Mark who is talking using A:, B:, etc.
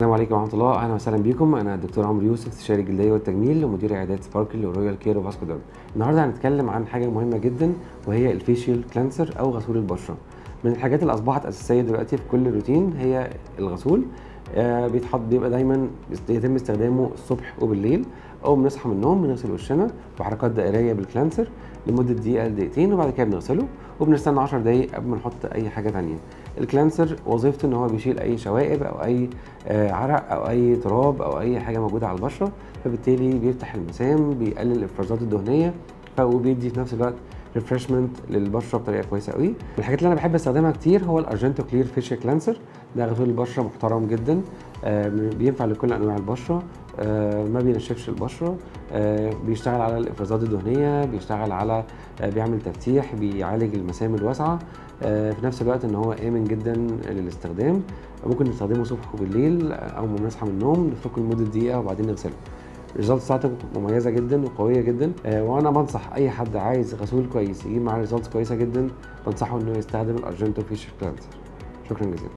A: السلام عليكم ورحمة الله، أهلا وسهلا بكم. أنا الدكتور عمرو يوسف، استشاري الجلدية والتجميل ومدير عيادات سباركل ورويال كير وفاسكو ديرم. النهارده هنتكلم عن حاجة مهمة جدا وهي الفيشيال كلانسر أو غسول البشرة. من الحاجات اللي أصبحت أساسية دلوقتي في كل روتين هي الغسول. بيبقى دايما يتم استخدامه الصبح وبالليل. أول ما نصحى من النوم بنغسل وشنا بحركات دائرية بالكلانسر لمدة دقيقة لدقيقتين، وبعد كده بنغسله وبنستنى 10 دقايق قبل ما نحط أي حاجة تانية. الكلانسر وظيفته إن هو بيشيل أي شوائب أو أي عرق او اي تراب او اي حاجه موجوده على البشره، فبالتالي بيفتح المسام، بيقلل الافرازات الدهنيه، وبيدي في نفس الوقت ريفرشمنت للبشره بطريقه كويسه قوي. من الحاجات اللي انا بحب استخدمها كتير هو الارجنتو كلير فيشيال كلانسر. ده غسول البشره محترم جدا، بينفع لكل انواع البشره، ما بينشفش البشره، بيشتغل على الافرازات الدهنيه، بيشتغل على بيعمل تفتيح، بيعالج المسام الواسعه، في نفس الوقت ان هو امن جدا للاستخدام. ممكن نستخدمه الصبح وبالليل او ما نصحى من النوم، نفكه لمده دقيقه وبعدين نغسله. الريزلتس بتاعته مميزه جدا وقويه جدا، وانا بنصح اي حد عايز غسول كويس يجيب معاه ريزلتس كويسه جدا، بنصحه انه يستخدم الارجنتو فيشيال كلانسر. شكرا جزيلا.